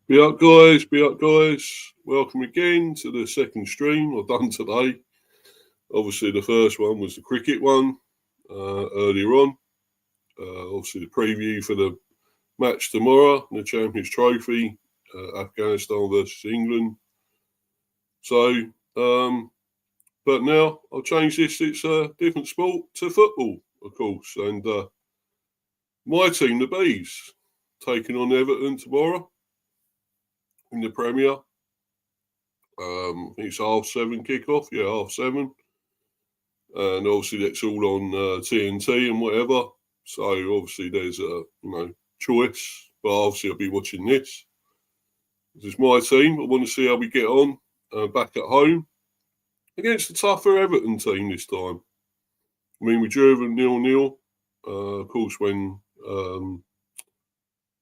Be up, guys. Be up, guys. Welcome again to the second stream I've done today. Obviously, the first one was the cricket one earlier on. Obviously, the preview for the match tomorrow, the Champions Trophy, Afghanistan versus England. So, but now I'll change this. It's a different sport to football, of course. And my team, the Bees, taking on Everton tomorrow in the Premier. It's 7:30 kickoff. Yeah, 7:30. And obviously that's all on TNT and whatever. So obviously there's a choice, but obviously I'll be watching this. This is my team. I want to see how we get on back at home against a tougher Everton team this time. I mean, we drew them 0-0. Of course, when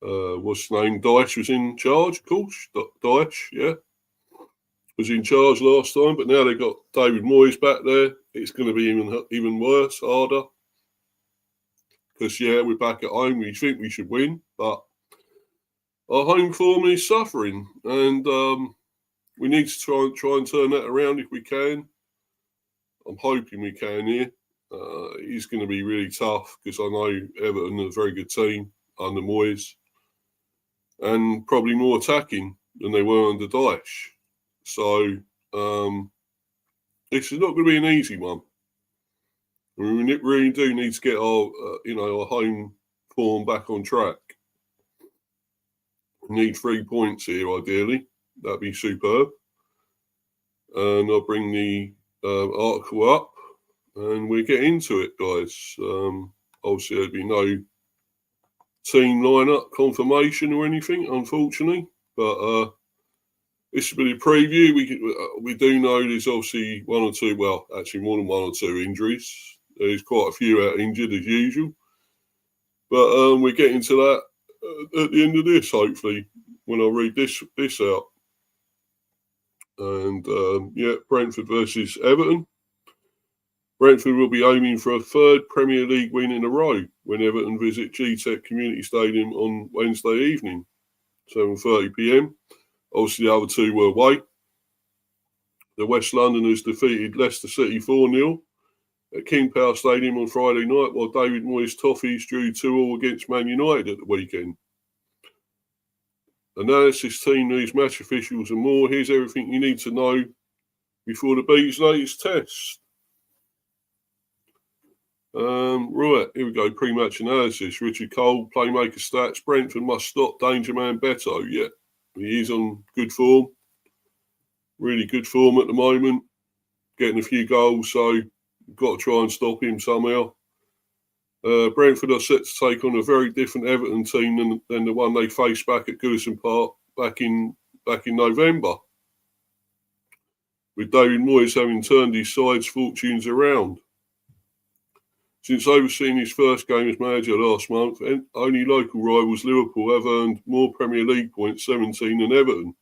what's his name, Dyche was in charge. Of course, Dyche, yeah, was in charge last time, but now they've got David Moyes back there. It's going to be even worse, harder. Because, yeah, we're back at home. We think we should win, but our home form is suffering. And we need to try and turn that around if we can. I'm hoping we can here. It's going to be really tough because I know Everton are a very good team under Moyes. And probably more attacking than they were under Dyche. So this is not going to be an easy one. We really do need to get our home form back on track. We need 3 points here, ideally. That'd be superb. And I'll bring the article up, and we'll get into it, guys. Obviously, there'd be no team lineup confirmation or anything, unfortunately, but this will be a preview. We do know there's obviously one or two, well, actually more than one or two injuries. There's quite a few out injured as usual. But we're getting to that at the end of this, hopefully, when I read this out. And, Brentford versus Everton. Brentford will be aiming for a third Premier League win in a row when Everton visit G-Tech Community Stadium on Wednesday evening, 7:30 p.m. Obviously, the other two were away. The West Londoners defeated Leicester City 4-0 at King Power Stadium on Friday night, while David Moyes' Toffees drew 2-2 against Man United at the weekend. Analysis team news, match officials and more. Here's everything you need to know before the Bees' latest test. Right, here we go. Pre-match analysis. Richard Cole, playmaker stats. Brentford must stop danger man Beto. Yeah, he is on good form. Really good form at the moment. Getting a few goals, so we've got to try and stop him somehow. Brentford are set to take on a very different Everton team than the one they faced back at Goodison Park back in November, with David Moyes having turned his side's fortunes around. Since overseeing his first game as manager last month, only local rivals Liverpool have earned more Premier League points, 17, than Everton.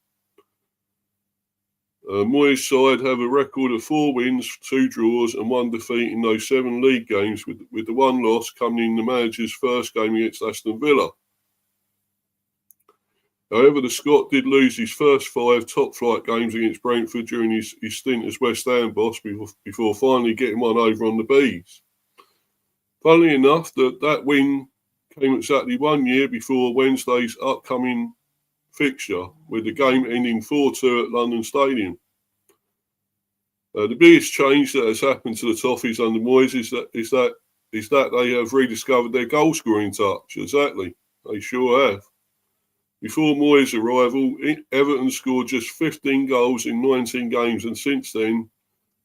Moyes' side have a record of 4 wins, 2 draws and 1 defeat in those 7 league games, with the 1 loss coming in the manager's first game against Aston Villa. However, the Scot did lose his first 5 top-flight games against Brentford during his stint as West Ham boss before finally getting one over on the Bees. Funnily enough, that win came exactly 1 year before Wednesday's upcoming fixture, with the game ending 4-2 at London Stadium. The biggest change that has happened to the Toffees under Moyes is that they have rediscovered their goal-scoring touch. Exactly, they sure have. Before Moyes' arrival, Everton scored just 15 goals in 19 games, and since then,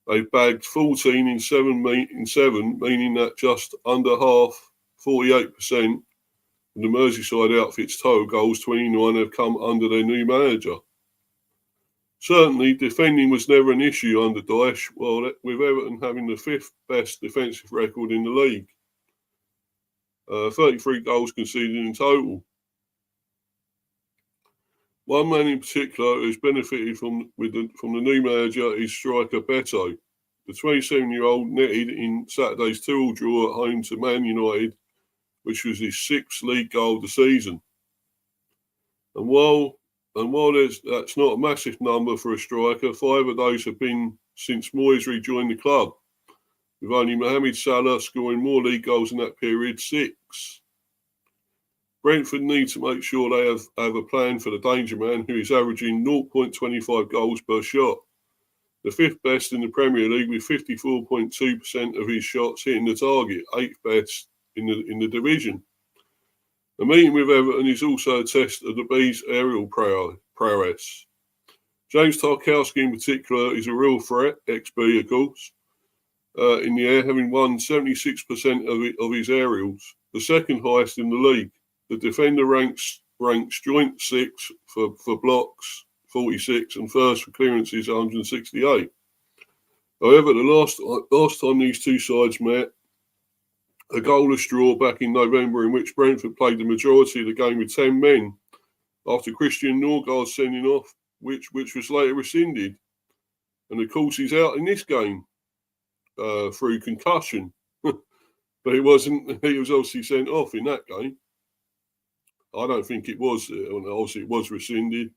they've bagged 14 in 7, meaning that just under half, 48%, of the Merseyside outfit's total goals, 29, have come under their new manager. Certainly, defending was never an issue under Dyche, with Everton having the 5th best defensive record in the league. 33 goals conceded in total. One man in particular who's benefited from the new manager is striker Beto. The 27-year-old netted in Saturday's 2-2 draw at home to Man United, which was his 6th league goal of the season. And while And while that's not a massive number for a striker, 5 of those have been since Moyes rejoined the club, with only Mohamed Salah scoring more league goals in that period, 6. Brentford need to make sure they have a plan for the danger man, who is averaging 0.25 goals per shot, the 5th best in the Premier League with 54.2% of his shots hitting the target, 8th best in the division. The meeting with Everton is also a test of the Bees' aerial prowess. James Tarkowski in particular is a real threat, ex-B of course, in the air, having won 76% of his aerials, the 2nd highest in the league. The defender ranks joint 6 for blocks, 46, and first for clearances, 168. However, the last time these two sides met, a goalless draw back in November, in which Brentford played the majority of the game with 10 men after Christian Norgard's sending off, which was later rescinded. And of course, he's out in this game through concussion. But he was obviously sent off in that game. I don't think it was. Obviously, it was rescinded.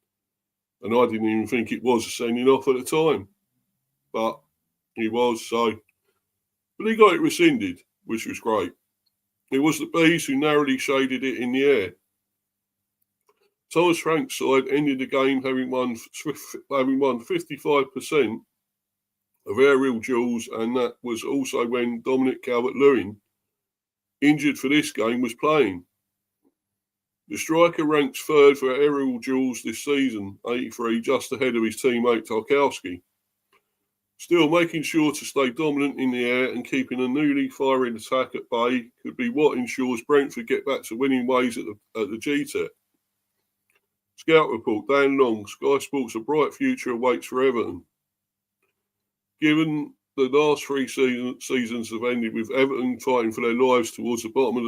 And I didn't even think it was a sending off at the time. But he was, so. But he got it rescinded, which was great. It was the Bees who narrowly shaded it in the air. Thomas Frank's side ended the game having won 55% of aerial duels, and that was also when Dominic Calvert-Lewin, injured for this game, was playing. The striker ranks 3rd for aerial duels this season, 83, just ahead of his teammate Tarkowski. Still, making sure to stay dominant in the air and keeping a newly firing attack at bay could be what ensures Brentford get back to winning ways at the GTEC. Scout report, Dan Long, Sky Sports, a bright future awaits for Everton. Given the last 3 seasons have ended with Everton fighting for their lives towards the bottom of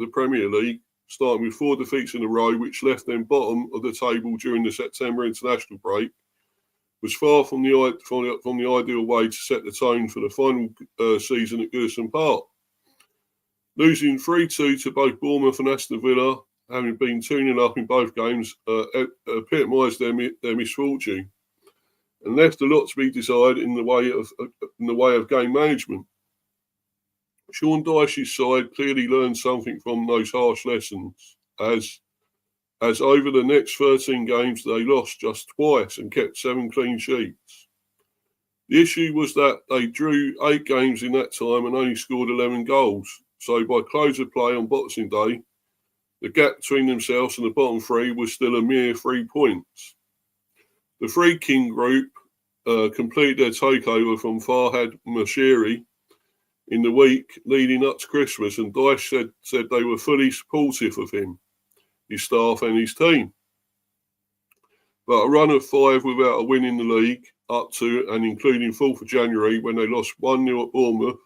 the Premier League, starting with 4 defeats in a row, which left them bottom of the table during the September international break, was far from the ideal way to set the tone for the final season at Goodison Park. Losing 3-2 to both Bournemouth and Aston Villa, having been 2-0 up in both games, epitomised their misfortune, and left a lot to be desired in the way of game management. Sean Dyche's side clearly learned something from those harsh lessons, as over the next 13 games they lost just twice and kept 7 clean sheets. The issue was that they drew 8 games in that time and only scored 11 goals. So by close of play on Boxing Day, the gap between themselves and the bottom 3 was still a mere 3 points. The Three King group completed their takeover from Farhad Moshiri in the week leading up to Christmas, and Dyche said they were fully supportive of him, his staff and his team. But a run of 5 without a win in the league, up to and including 4th of January when they lost 1-0 at Bournemouth,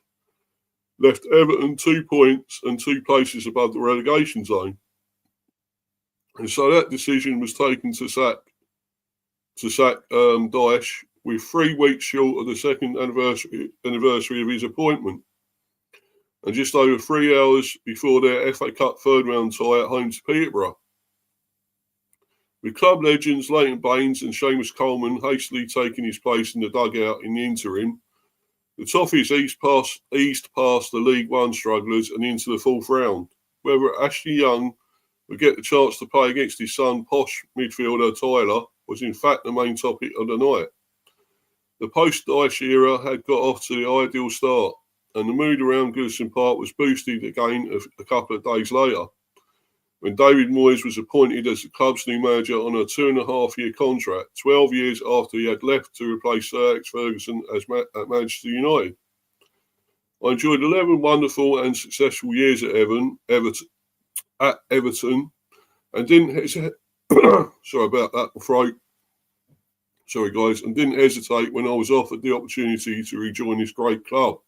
left Everton 2 points and 2 places above the relegation zone. And so that decision was taken to sack Dyche with 3 weeks short of the 2nd anniversary of his appointment, and just over 3 hours before their FA Cup 3rd round tie at home to Peterborough. With club legends Leighton Baines and Seamus Coleman hastily taking his place in the dugout in the interim, the Toffees eased past the League One strugglers and into the 4th round. Whether Ashley Young would get the chance to play against his son, posh midfielder Tyler, was in fact the main topic of the night. The post-Dyche era had got off to the ideal start, and the mood around Goodison Park was boosted again a couple of days later, when David Moyes was appointed as the club's new manager on a 2.5-year contract, 12 years after he had left to replace Sir Alex Ferguson at Manchester United. I enjoyed 11 wonderful and successful years at Everton, and didn't hesitate. Sorry about that, my throat. Sorry, guys, and didn't hesitate when I was offered the opportunity to rejoin this great club,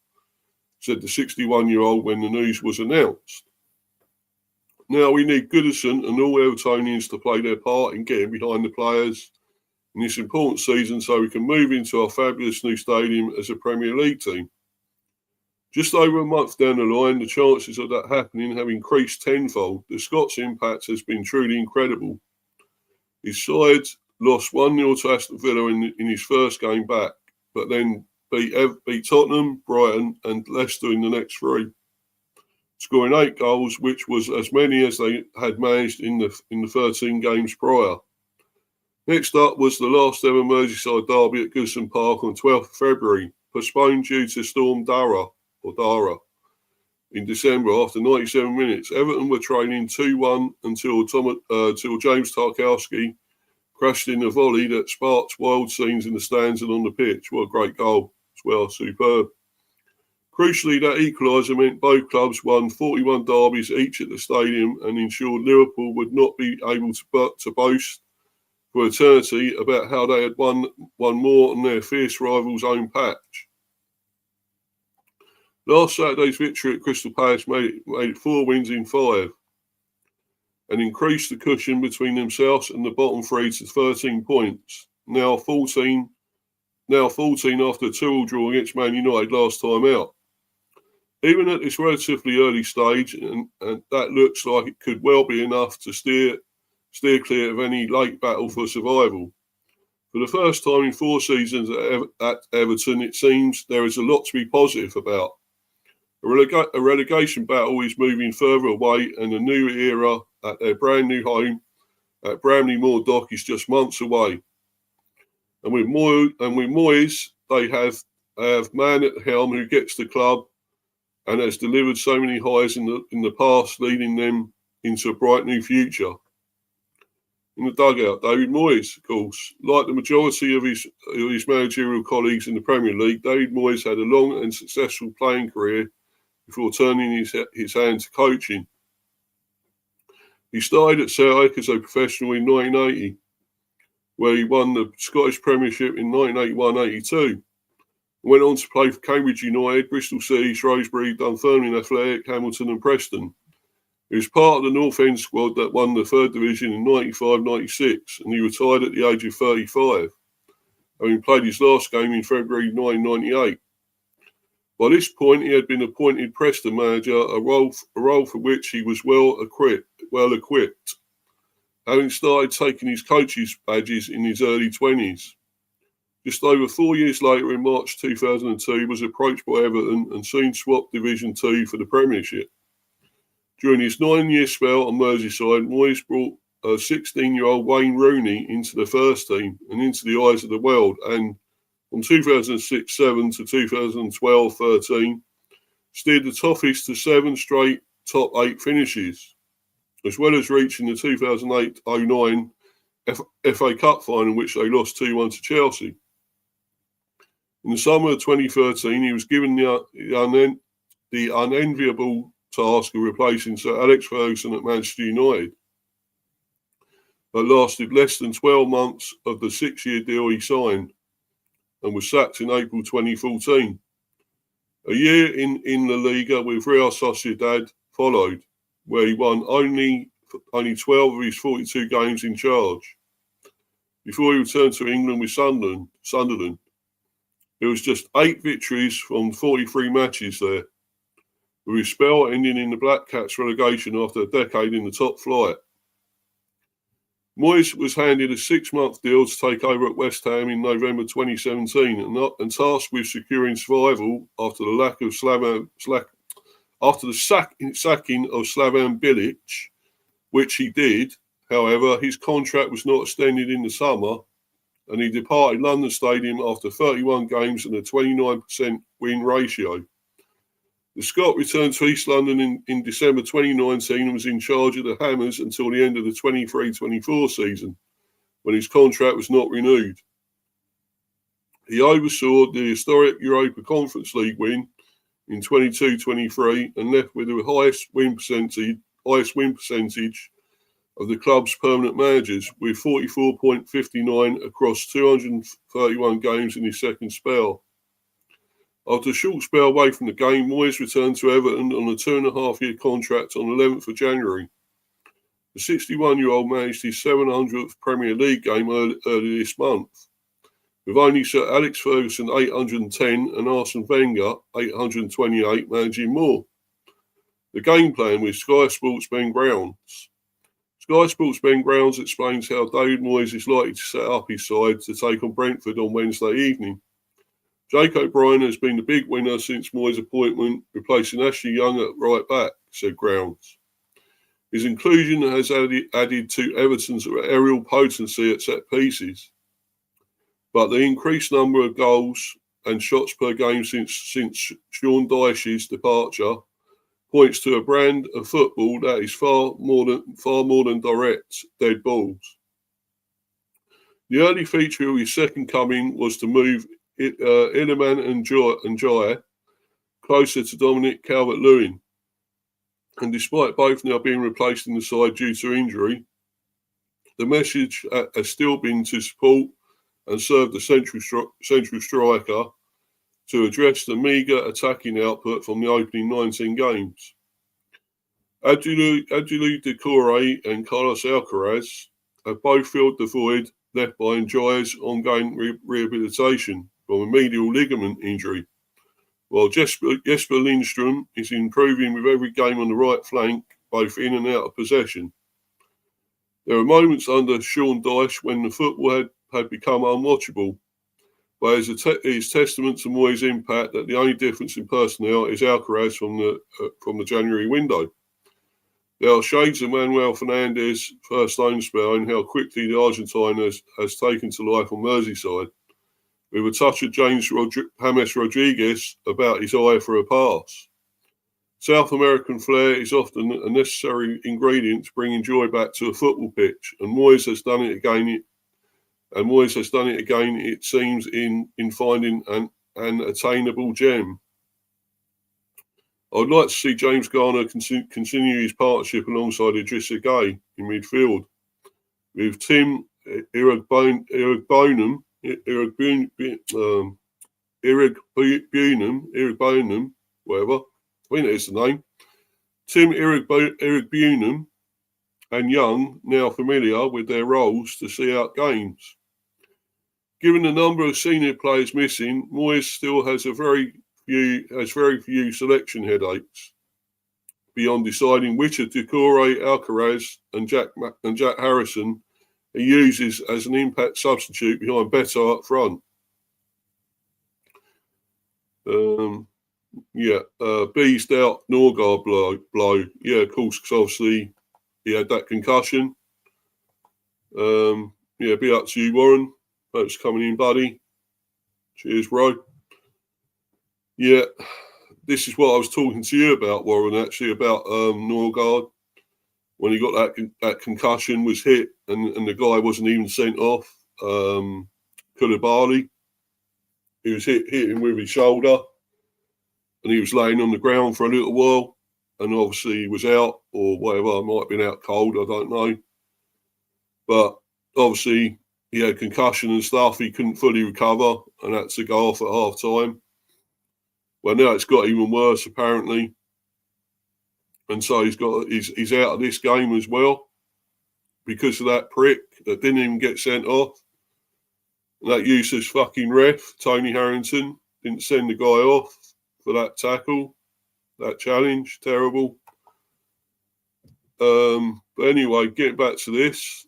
said the 61-year-old when the news was announced. Now we need Goodison and all Evertonians to play their part in getting behind the players in this important season so we can move into our fabulous new stadium as a Premier League team. Just over a month down the line, the chances of that happening have increased tenfold. The Scots' impact has been truly incredible. His side lost 1-0 to Aston Villa in his first game back, but then beat Tottenham, Brighton and Leicester in the next 3, scoring 8 goals, which was as many as they had managed in the 13 games prior. Next up was the last ever Merseyside derby at Goodison Park on 12th February, postponed due to Storm Dara in December after 97 minutes. Everton were trailing 2-1 until James Tarkowski crashed in a volley that sparked wild scenes in the stands and on the pitch. What a great goal as well, superb. Crucially, that equaliser meant both clubs won 41 derbies each at the stadium and ensured Liverpool would not be able to boast for eternity about how they had won more on their fierce rivals' own patch. Last Saturday's victory at Crystal Palace made it 4 wins in 5 and increased the cushion between themselves and the bottom 3 to 13 points, now 14 after a 2-2 draw against Man United last time out. Even at this relatively early stage, and that looks like it could well be enough to steer clear of any late battle for survival. For the first time in 4 seasons at Everton, it seems there is a lot to be positive about. A relegation battle is moving further away, and a new era at their brand new home at Bramley Moor Dock is just months away. And with Moyes, they have man at the helm who gets the club and has delivered so many highs in the past, leading them into a bright new future. In the dugout, David Moyes, of course. Like the majority of his managerial colleagues in the Premier League, David Moyes had a long and successful playing career before turning his hand to coaching. He started at Celtic as a professional in 1980, where he won the Scottish Premiership in 1981-82. Went on to play for Cambridge United, Bristol City, Shrewsbury, Dunfermline Athletic, Hamilton and Preston. He was part of the North End squad that won the 3rd Division in 95-96, and he retired at the age of 35, having played his last game in February 1998. By this point, he had been appointed Preston manager, a role for which he was well equipped, having started taking his coach's badges in his early 20s. Just over 4 years later, in March 2002, he was approached by Everton and soon swapped Division 2 for the Premiership. During his 9-year spell on Merseyside, Moyes brought a 16-year-old Wayne Rooney into the first team and into the eyes of the world, and from 2006-07 to 2012-13, steered the Toffees to 7 straight top 8 finishes, as well as reaching the 2008-09 FA Cup final, in which they lost 2-1 to Chelsea. In the summer of 2013, he was given the unenviable task of replacing Sir Alex Ferguson at Manchester United. That lasted less than 12 months of the 6-year deal he signed and was sacked in April 2014. A year in La Liga with Real Sociedad followed, where he won only 12 of his 42 games in charge, before he returned to England with Sunderland. It was just 8 victories from 43 matches there, with his spell ending in the Black Cats relegation after a decade in the top flight. Moyes was handed a 6-month deal to take over at West Ham in November 2017 and tasked with securing survival after the sacking of Slaven Bilic, which he did. However, his contract was not extended in the summer, and he departed London Stadium after 31 games and a 29% win ratio. The Scot returned to East London in December 2019 and was in charge of the Hammers until the end of the 23-24 season, when his contract was not renewed. He oversaw the historic Europa Conference League win in 22-23 and left with the highest win percentage of the club's permanent managers, with 44.59 across 231 games in his second spell. After a short spell away from the game, Moyes returned to Everton on a 2.5-year contract on 11th of January. The 61-year-old managed his 700th Premier League game early this month, with only Sir Alex Ferguson 810 and Arsene Wenger 828 managing more. The game plan with Sky Sports Ben Browns. Sky Sports Ben Grounds explains how David Moyes is likely to set up his side to take on Brentford on Wednesday evening. Jake O'Brien has been the big winner since Moyes' appointment, replacing Ashley Young at right back, said Grounds. His inclusion has added to Everton's aerial potency at set pieces, but the increased number of goals and shots per game since Sean Dyche's departure points to a brand of football that is far more than direct dead balls. The early feature of his second coming was to move Iliman and Jai closer to Dominic Calvert-Lewin, and despite both now being replaced in the side due to injury, the message has still been to support and serve the central striker to address the meagre attacking output from the opening 19 games. Abdoulaye Doucouré and Carlos Alcaraz have both filled the void left by Njai's ongoing rehabilitation from a medial ligament injury, while Jesper Lindstrom is improving with every game on the right flank, both in and out of possession. There are moments under Sean Dyche when the football had become unwatchable, but it's testament to Moyes' impact that the only difference in personnel is Alcaraz from the January window. There are shades of Manuel Fernandes' first loan spell and how quickly the Argentine has taken to life on Merseyside, with a touch of James Rodriguez about his eye for a pass. South American flair is often a necessary ingredient to bringing joy back to a football pitch, and Moyes has done it again. It seems, in finding an attainable gem. I would like to see James Garner continue his partnership alongside Idrissa Gueye in midfield, with Tim Irigbonum, whatever, I think that is the name. Tim Irigbonum and Young now familiar with their roles to see out games. Given the number of senior players missing, Moyes still has very few selection headaches beyond deciding which of Doucouré, Alcaraz and Jack Harrison he uses as an impact substitute behind Beto up front. Bees out Norgard blow. Yeah, of course, because obviously he had that concussion. Be up to you, Warren. Thanks for coming in, buddy. Cheers, bro. Yeah, this is what I was talking to you about, Warren, actually, about Norgard. When he got that concussion, was hit, and the guy wasn't even sent off. Koulibaly, he was hit him with his shoulder, and he was laying on the ground for a little while, and obviously he was out, or whatever, might have been out cold, I don't know. But obviously he had concussion and stuff, he couldn't fully recover, and had to go off at half time. Well, now it's got even worse, apparently. And so he's out of this game as well because of that prick that didn't even get sent off. And that useless fucking ref, Tony Harrington, didn't send the guy off for that tackle, that challenge. Terrible. But anyway, getting back to this.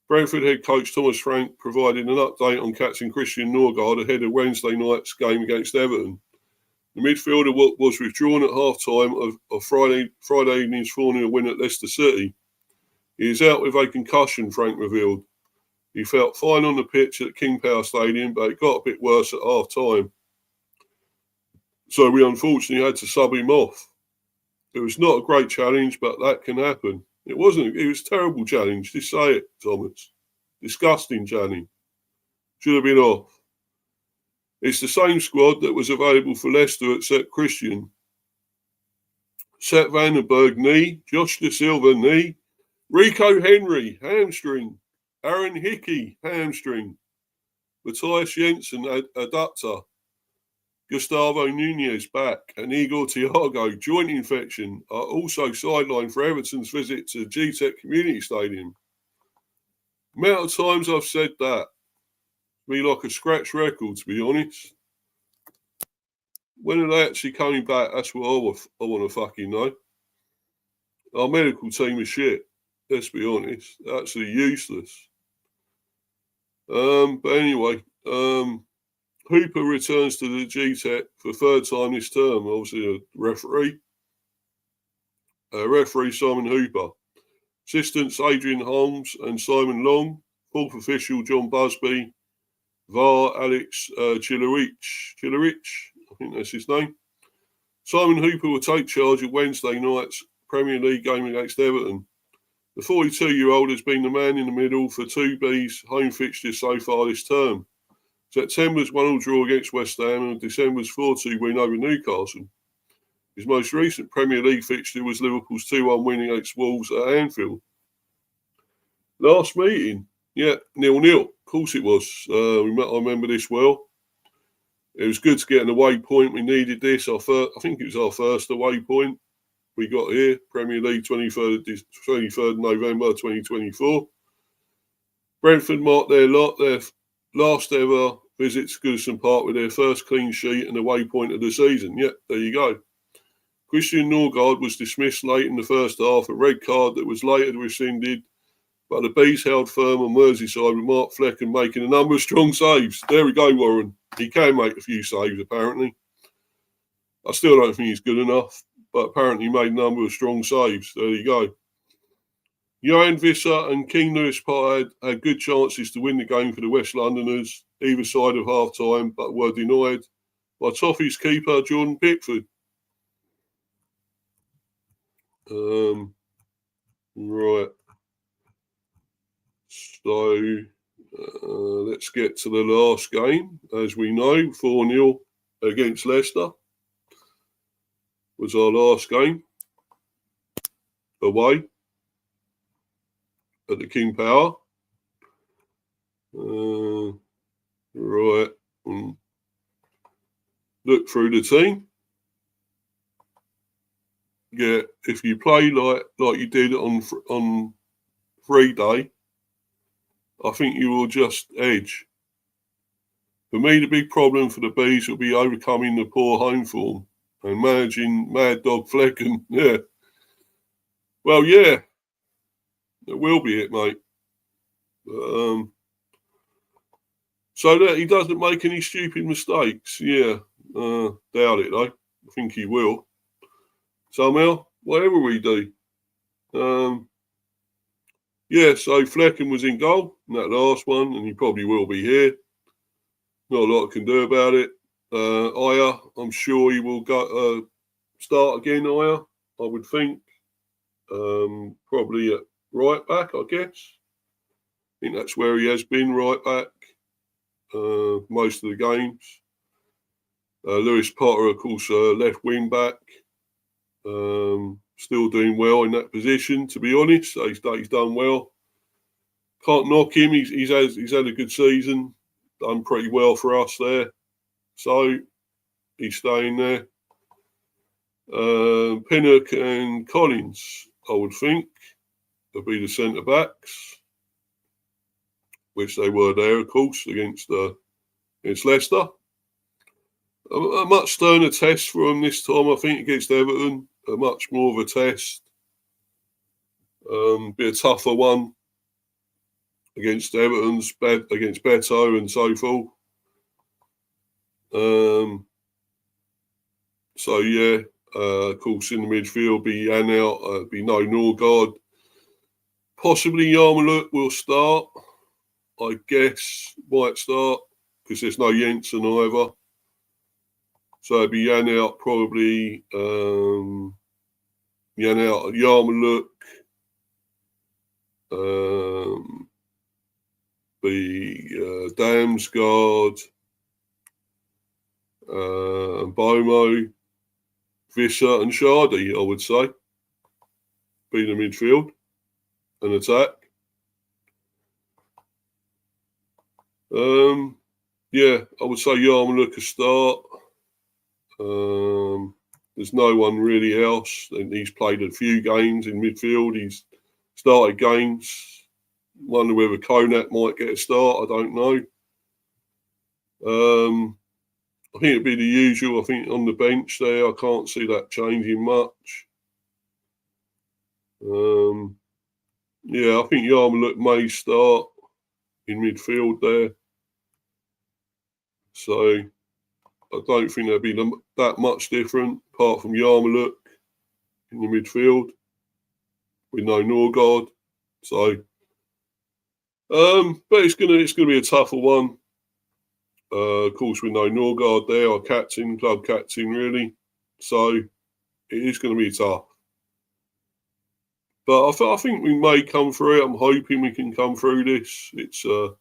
Brentford head coach Thomas Frank provided an update on captain Christian Norgard ahead of Wednesday night's game against Everton. The midfielder was withdrawn at half-time of Friday evening's 4-0 win at Leicester City. He is out with a concussion, Frank revealed. He felt fine on the pitch at King Power Stadium, but it got a bit worse at half-time. So we unfortunately had to sub him off. It was not a great challenge, but that can happen. It was a terrible challenge. Just say it, Thomas. Disgusting challenge. Should have been off. It's the same squad that was available for Leicester except Christian. Seth Vandenberg, knee. Josh Da Silva, knee. Rico Henry, hamstring. Aaron Hickey, hamstring. Matthias Jensen, adductor. Gustavo Nunez, back. And Igor Thiago, joint infection, are also sidelined for Everton's visit to G-Tech Community Stadium. The amount of times I've said that, be like a scratch record, to be honest. When are they actually coming back? That's what I want to fucking know. Our medical team is shit. Let's be honest, absolutely useless. But anyway, Hooper returns to the GTEC for third time this term. Obviously, a referee. Referee Simon Hooper. Assistants Adrian Holmes and Simon Long. Fourth official John Busby. VAR Alex Chillerich, I think that's his name. Simon Hooper will take charge of Wednesday night's Premier League game against Everton. The 42-year-old has been the man in the middle for 2B's home fixtures so far this term. September's 1-1 draw against West Ham and December's 4-2 win over Newcastle. His most recent Premier League fixture was Liverpool's 2-1 win against Wolves at Anfield. Last meeting, 0-0. Of course it was. I remember this well. It was good to get an away point. We needed this. I think it was our first away point we got here. Premier League 23rd November 2024. Brentford marked their last ever visit to Goodison Park with their first clean sheet and away point of the season. There you go. Christian Norgard was dismissed late in the first half, a red card that was later rescinded. But the Bees held firm on Merseyside with Mark Flecken making a number of strong saves. There we go, Warren. He can make a few saves, apparently. I still don't think he's good enough, but apparently he made a number of strong saves. There you go. Johan Visser and King Lewis Potter had good chances to win the game for the West Londoners, either side of half-time, but were denied by Toffee's keeper, Jordan Pickford. Right. So let's get to the last game. As we know, 4-0 against Leicester was our last game away at the King Power. Right. Look through the team. Yeah, if you play like you did on free day, I think you will just edge. For me, the big problem for the Bees will be overcoming the poor home form and managing Mad Dog Flecken. Yeah. Well, yeah. It will be it, mate. So that he doesn't make any stupid mistakes. Yeah. Doubt it, though. I think he will. Somehow, whatever we do. So Flecken was in goal in that last one, and he probably will be here. Not a lot I can do about it. Aya, I'm sure he will go start again, Aya, I would think. Probably at right back, I guess. I think that's where he has been, right back, most of the games. Lewis Potter, of course, left wing back. Still doing well in that position, to be honest. He's done well. Can't knock him. He's had a good season. Done pretty well for us there. So he's staying there. Pinnock and Collins, I would think, will be the centre backs, which they were there, of course, against Leicester. A much sterner test for them this time, I think, against Everton. A much more of a test. Be a tougher one against Everton's, against Beto and so forth. Of course, in the midfield, be Anel, be no Norgard. Possibly Yarmouk will start, I guess, might start, because there's no Jensen either. So it'd be Jan out, probably Jan out, Yarmouk, Damsgaard, Bomo, Visser and Shardy, I would say. Be the midfield and attack. I would say Yarmouk a start. There's no one really else. And he's played a few games in midfield. He's started games. Wonder whether Konak might get a start. I don't know. I think it'd be the usual. I think on the bench there, I can't see that changing much. Yeah, I think Yarmouth may start in midfield there. So I don't think there'll be that much different, apart from Yarmouth in the midfield with no Norgard. So, but it's gonna be a tougher one. Of course, with no Norgard there, our captain, club captain, really. So it is going to be tough. But I think we may come through it. I'm hoping we can come through this. It's going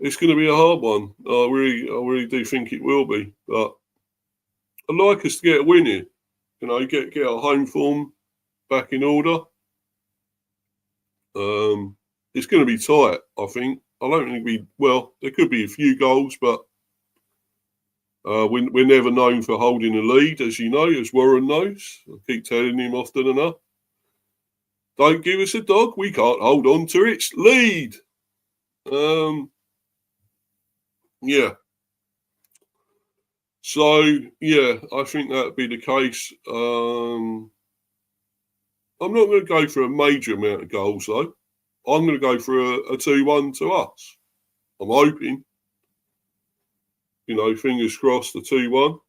to be a hard one. I really do think it will be. But I'd like us to get a win here. You know, get our home form back in order. It's going to be tight, I think. I don't think there could be a few goals, but we're never known for holding a lead, as you know, as Warren knows. I keep telling him often enough. Don't give us a dog, we can't hold on to its lead. Yeah. So, yeah, I think that would be the case. I'm not going to go for a major amount of goals, though. I'm going to go for a 2-1 to us. I'm hoping. You know, fingers crossed, a 2-1.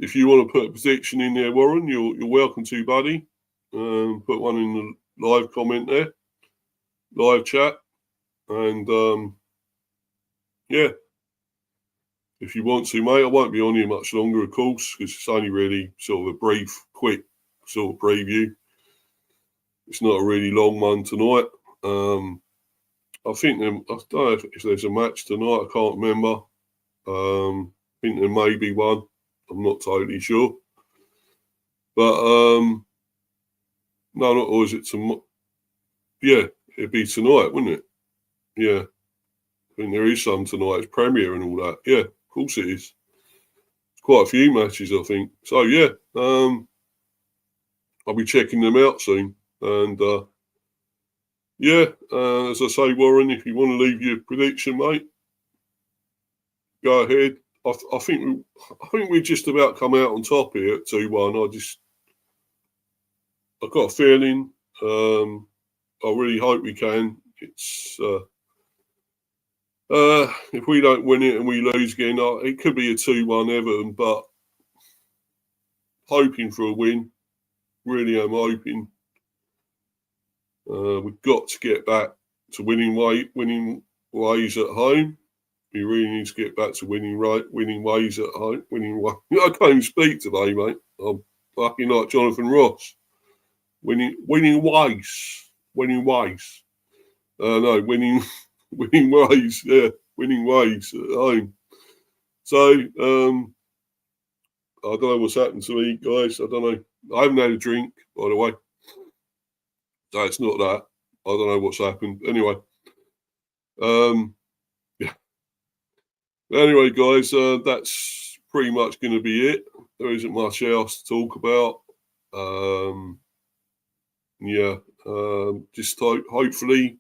If you want to put a prediction in there, Warren, you're welcome to, buddy. Put one in the live comment there, live chat. And, yeah, if you want to, mate, I won't be on here much longer, of course, because it's only really sort of a brief, quick sort of preview. It's not a really long one tonight. I think I don't know if there's a match tonight. I can't remember. I think there may be one. I'm not totally sure. But, no, not or is it tomorrow? Yeah, it'd be tonight, wouldn't it? Yeah. I think there is some tonight. It's Premier and all that. Yeah, of course it is. It's quite a few matches, I think. So, yeah, I'll be checking them out soon. And, yeah, as I say, Warren, if you want to leave your prediction, mate, go ahead. I think we just about come out on top here at 2-1. I've got a feeling. I really hope we can. It's if we don't win it and we lose again, it could be a 2-1 Everton, but hoping for a win. Really am hoping. We've got to get back to winning ways at home. We really need to get back to winning ways at home. I can't even speak today, mate. I'm fucking like Jonathan Ross. Winning ways. No, winning ways. Yeah, winning ways at home. So, I don't know what's happened to me, guys. I don't know. I haven't had a drink, by the way. So it's not that. I don't know what's happened. Anyway. Yeah. Anyway, guys, that's pretty much going to be it. There isn't much else to talk about. Yeah. Just hopefully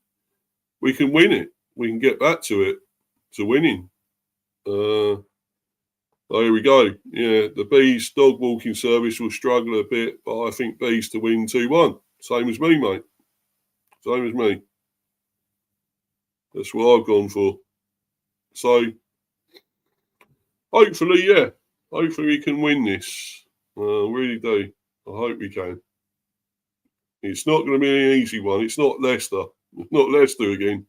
we can win it. We can get back to it, to winning. There we go. Yeah, the Bees dog walking service will struggle a bit, but I think Bees to win 2-1. Same as me, mate. Same as me. That's what I've gone for. So, hopefully, yeah. Hopefully we can win this. I really do. I hope we can. It's not going to be an easy one. It's not Leicester. It's not Leicester again.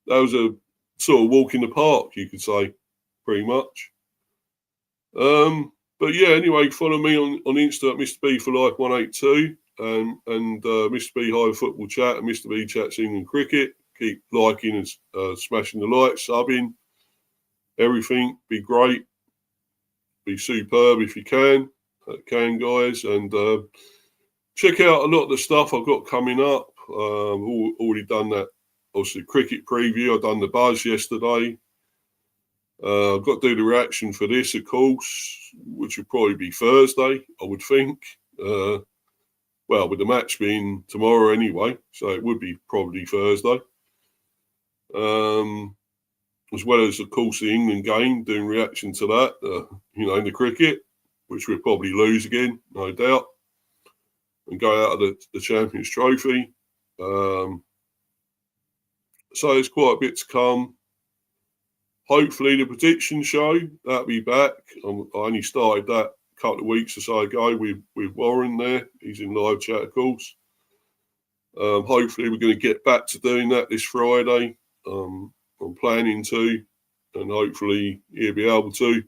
That was a sort of walk in the park, you could say, pretty much. But yeah, anyway, follow me on Insta at Mr. B for Life 182 and Mr. B High Football Chat and Mr. B Chats England Cricket. Keep liking and smashing the likes, subbing, everything. Be great. Be superb if you can. Guys. And check out a lot of the stuff I've got coming up. Already done that, obviously, cricket preview. I've done the buzz yesterday. I've got to do the reaction for this, of course, which would probably be Thursday, I would think. Well, with the match being tomorrow anyway, so it would be probably Thursday. As well as, of course, the England game, doing reaction to that, in the cricket. which we'll probably lose again, no doubt, and go out of the Champions Trophy. So there's quite a bit to come. Hopefully the prediction show, that'll be back. I only started that a couple of weeks or so ago with Warren there. He's in live chat, of course. Hopefully we're going to get back to doing that this Friday. I'm planning to, and hopefully he'll be able to.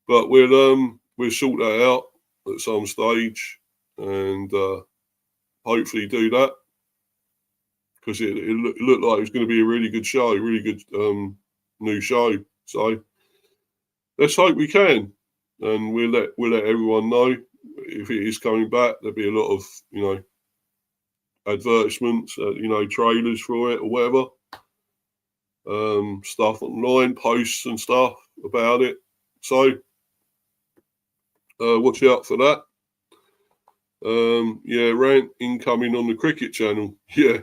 But we'll sort that out at some stage, and hopefully do that, because it looked like it was going to be a really good show, really good new show. So let's hope we can, and we'll let everyone know if it is coming back. There'll be a lot of advertisements, trailers for it or whatever, stuff online, posts and stuff about it. So watch out for that. Rant incoming on the cricket channel. Yeah,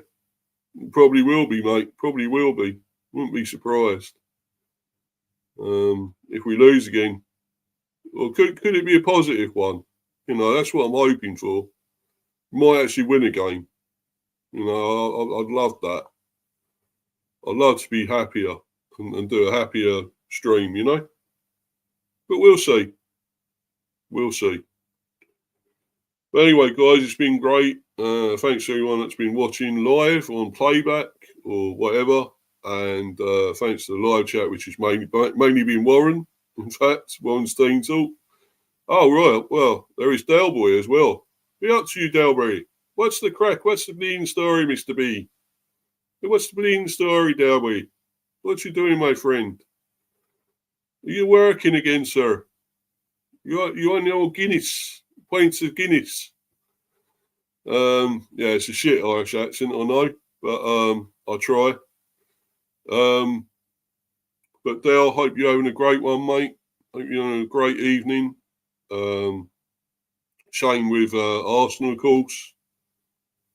probably will be, mate. Probably will be. Wouldn't be surprised if we lose again. Or could it be a positive one? That's what I'm hoping for. We might actually win a game. I'd love that. I'd love to be happier and do a happier stream, But we'll see. We'll see. But anyway, guys, it's been great. Thanks to everyone that's been watching live on playback or whatever. And thanks to the live chat, which has mainly been Warren. In fact, Warren's team talk. Oh, right. Well, there is Daleboy as well. Be up to you, Daleboy. What's the crack? What's the bleeding story, Mr. B? What's the bleeding story, Daleboy? What you doing, my friend? Are you working again, sir? You on your Guinness? Pints of Guinness. It's a shit Irish accent, I know, but I'll try. But Dale, hope you're having a great one, mate. Hope you're having a great evening. Shame with Arsenal, of course.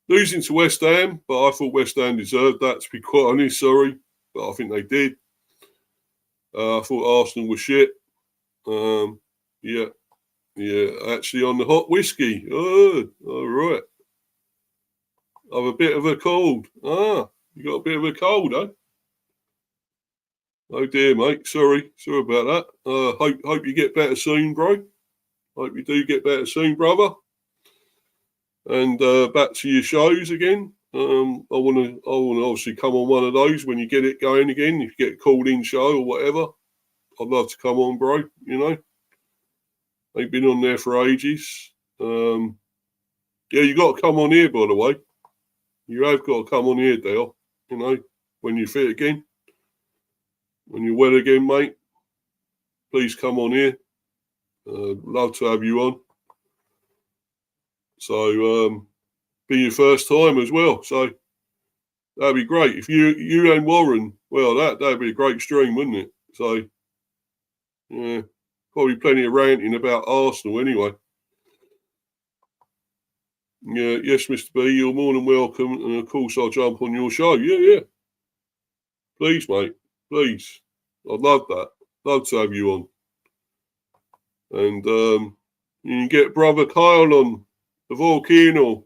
Losing to West Ham, but I thought West Ham deserved that, to be quite honest, sorry. But I think they did. I thought Arsenal was shit. Actually on the hot whiskey. Oh, all right. I've a bit of a cold. You got a bit of a cold, eh? Oh dear, mate. Sorry about that. Hope you get better soon, bro. Hope you do get better soon, brother. And back to your shows again. I want to obviously come on one of those when you get it going again. If you get a called in show or whatever, I'd love to come on, bro. They've been on there for ages. You got to come on here, by the way. You have got to come on here, Dale. When you're fit again. When you're well again, mate. Please come on here. Love to have you on. So, be your first time as well. So, that'd be great. If you and Warren, well, that'd be a great stream, wouldn't it? So, yeah, probably plenty of ranting about Arsenal anyway. Yeah, yes, Mr. B, you're more than welcome. And of course, I'll jump on your show. Yeah. Please, mate. Please. I'd love that. Love to have you on. And you can get Brother Kyle on the Volcano.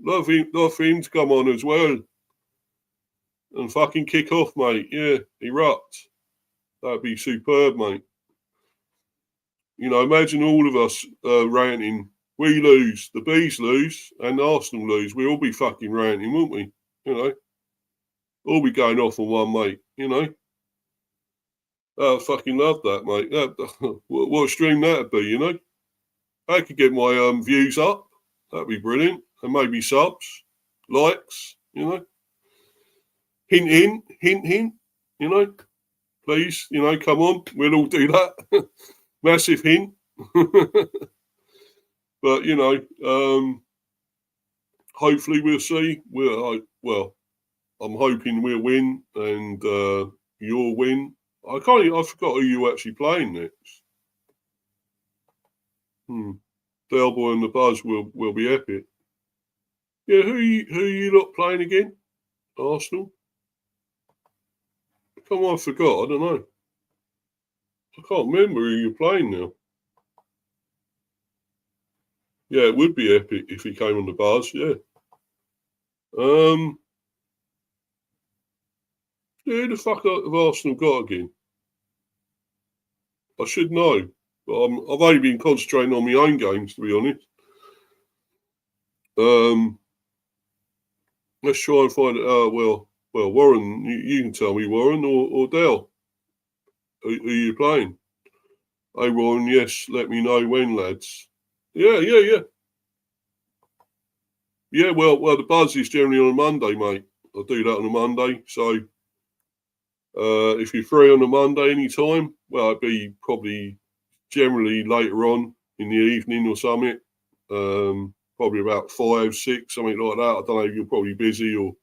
Love him to come on as well. And fucking kick off, mate. Yeah, erupt. That'd be superb, mate. Imagine all of us ranting. We lose, the Bees lose, and Arsenal lose. We'll all be fucking ranting, won't we? All be going off on one, mate. I fucking love that, mate. What a stream that'd be, I could get my views up. That'd be brilliant. And maybe subs, likes, Hint, please, come on. We'll all do that. Massive hint. But, hopefully we'll see. I'm hoping we'll win and you'll win. I forgot who you're actually playing next. Delboy and the Buzz will be epic. Yeah, who you lot playing again? Arsenal? Come on, I forgot. I don't know. I can't remember who you're playing now. Yeah, it would be epic if he came on the bars. Yeah. Who the fuck have Arsenal got again? I should know, but I've only been concentrating on my own games, to be honest. Let's try and find it out. Well, Warren, you can tell me, Warren or Dell. Who are you playing? Hey, Warren, yes, let me know when, lads. Yeah. Yeah, well, the buzz is generally on a Monday, mate. I'll do that on a Monday. So if you're free on a Monday anytime, well, it'd be probably generally later on in the evening or something. Probably about 5, 6, something like that. I don't know if you're probably busy or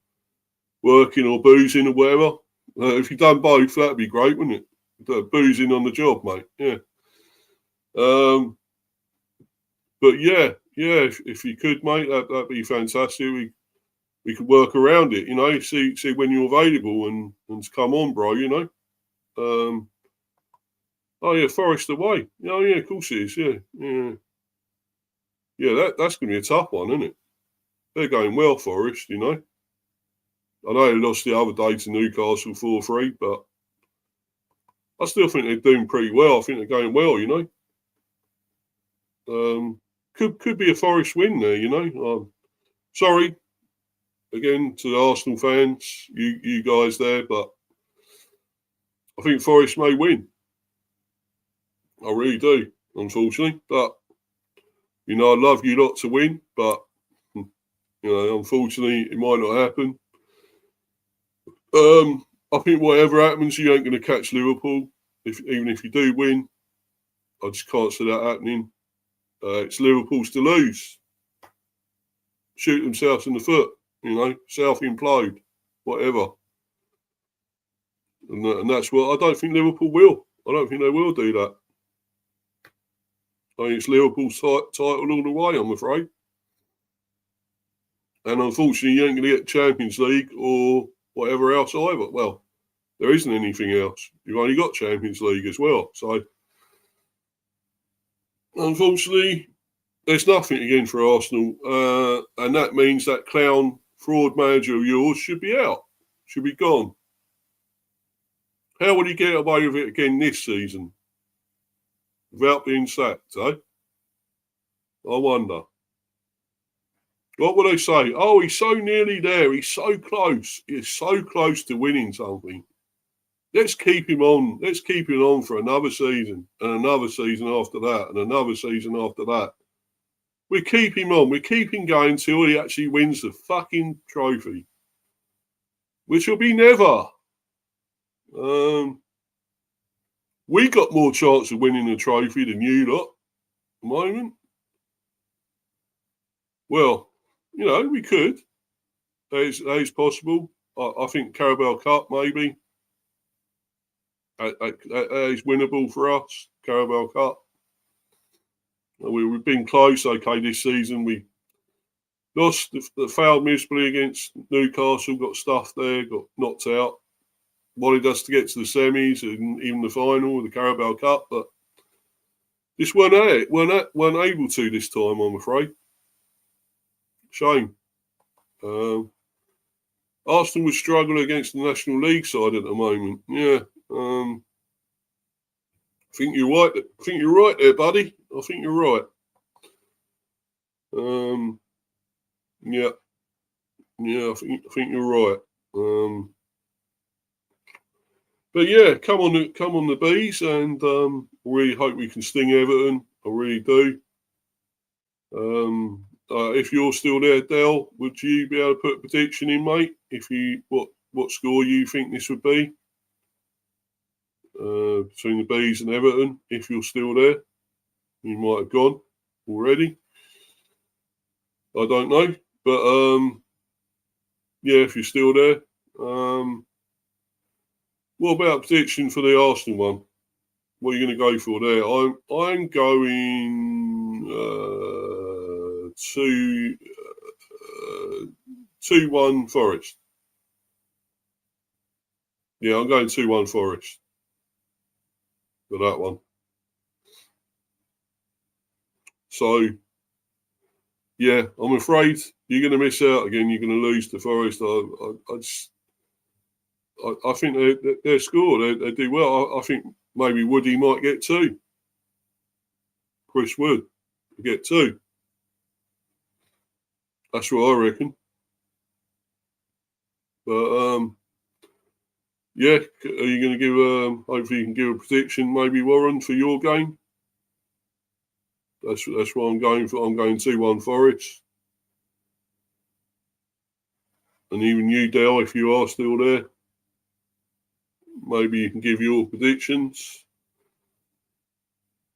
working or boozing or whatever. If you've done both, that'd be great, wouldn't it? Boozing on the job, mate. Yeah. But yeah, if you could, mate, that'd be fantastic. We could work around it, you know. See when you're available and come on, bro. You know. Oh yeah, Forest away. Oh yeah, of course it is. Yeah. That's going to be a tough one, isn't it? They're going well, Forest. You know. I know they lost the other day to Newcastle 4-3, but I still think they're doing pretty well. I think they're going well. You know. Could be a Forest win there. You know. Sorry again to the Arsenal fans, you guys there, but I think Forest may win. I really do, unfortunately. But you know, I love you lot to win, but you know, unfortunately, it might not happen. I think whatever happens, you ain't going to catch Liverpool. Even if you do win, I just can't see that happening. It's Liverpool's to lose. Shoot themselves in the foot, you know, self-implode, whatever. And that's what I don't think Liverpool will. I don't think they will do that. I think it's Liverpool's title all the way, I'm afraid. And unfortunately, you ain't going to get Champions League or whatever else either. Well, there isn't anything else. You've only got Champions League as well. So, unfortunately, there's nothing again for Arsenal. And that means that clown fraud manager of yours should be out, should be gone. How would he get away with it again this season without being sacked, eh? I wonder. What would they say? Oh, he's so nearly there. He's so close. He's so close to winning something. Let's keep him on. Let's keep him on for another season and another season after that and another season after that. We keep him on. We keep him going until he actually wins the fucking trophy, which will be never. We got more chance of winning the trophy than you lot at the moment. Well, you know, we could. That is possible. I think Carabao Cup, maybe. That is winnable for us, Carabao Cup. We've been close, okay, this season. We lost, failed miserably against Newcastle, got stuffed there, got knocked out. Wanted us to get to the semis and even the final of the Carabao Cup, but just weren't able to this time, I'm afraid. Shame. Arsenal would struggle against the National League side at the moment. Yeah. I think you're right. I think you're right there, buddy. I think you're right. Yeah. I think you're right. But yeah, come on the bees, and really hope we can sting Everton. I really do. If you're still there, Dell, would you be able to put a prediction in, mate? If you what score you think this would be between the bees and Everton? If you're still there, you might have gone already. I don't know, but yeah, if you're still there, what about prediction for the Arsenal one? What are you going to go for there? I'm going 2-1 Forest. Yeah, I'm going 2-1 Forest for that one. So yeah, I'm afraid you're going to miss out again. You're going to lose to Forest. I think they're score. They do well. I think maybe Woody might get 2. Chris Wood get 2. That's what I reckon. But yeah, are you going to give? Hopefully, you can give a prediction, maybe Warren, for your game. That's what I'm going for. I'm going 2-1 Forest. And even you, Dale, if you are still there, maybe you can give your predictions.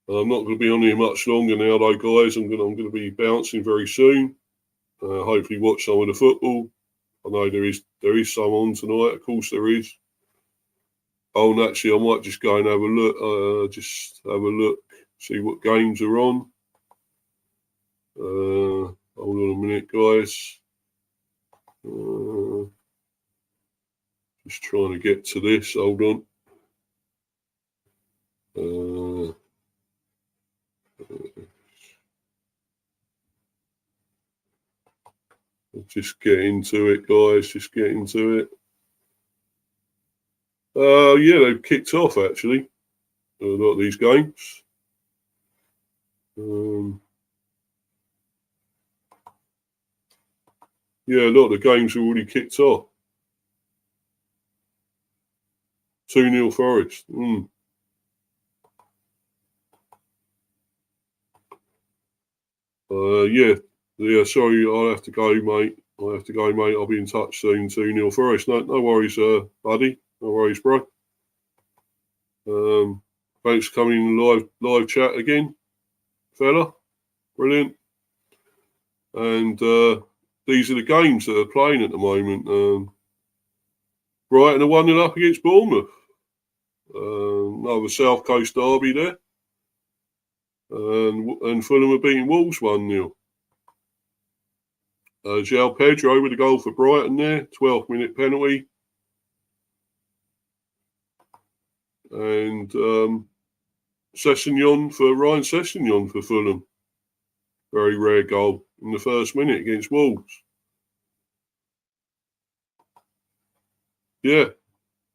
I'm not going to be on here much longer now, though, guys. I'm going to be bouncing very soon. Hopefully, watch some of the football. I know there is some on tonight. Of course, there is. Oh, and actually, I might just go and have a look. See what games are on. Hold on a minute, guys. Just trying to get to this. Hold on. Just get into it, guys. Just get into it. Yeah, they've kicked off, actually. A lot of these games. Yeah, a lot of the games are already kicked off. 2-0 Forest. Yeah. Sorry, I'll have to go, mate. I'll be in touch soon. 2-0 Forest. No worries, buddy. No worries, bro. Thanks for coming in live chat again, fella. Brilliant. And these are the games that are playing at the moment. Brighton are 1-0 up against Bournemouth. Another South Coast derby there. And Fulham are beating Wolves 1-0. João Pedro with a goal for Brighton there, 12th minute penalty. And Ryan Sessegnon for Fulham. Very rare goal in the first minute against Wolves. Yeah.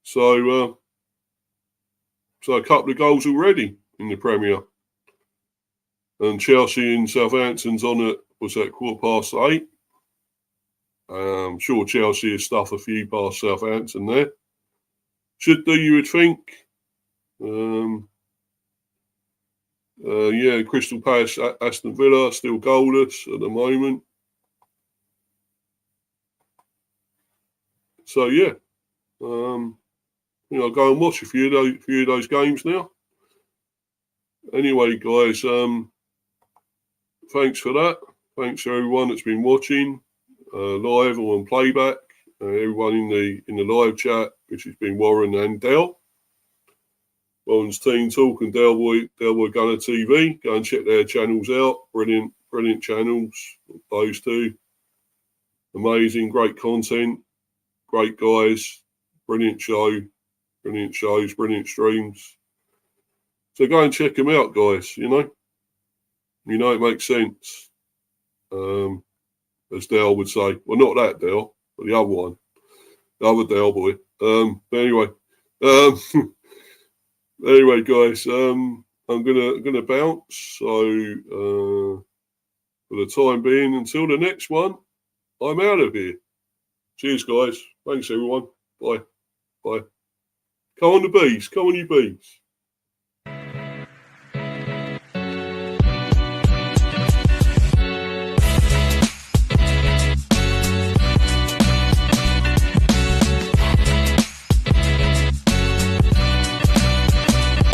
So a couple of goals already in the Premier. And Chelsea and Southampton's on at, was that 8:15? I'm sure Chelsea has stuffed a few past Southampton there. Should do, you would think. Crystal Palace, Aston Villa, still goalless at the moment. So, yeah. I'll go and watch a few of those games now. Anyway, guys, thanks for that. Thanks to everyone that's been watching live or on playback. Everyone in the live chat, which has been Warren and Dell. Warren's Team Talk and Delboy Gunner TV. Go and check their channels out. Brilliant channels. Those two. Amazing, great content. Great guys. Brilliant show. Brilliant shows. Brilliant streams. So go and check them out, guys. You know it makes sense. As Dale would say. Well, not that Dale, but the other one. The other Dale boy. But anyway. Anyway, guys, I'm gonna bounce. So for the time being, until the next one, I'm out of here. Cheers, guys. Thanks, everyone. Bye. Bye. Come on, the bees. Come on, you bees.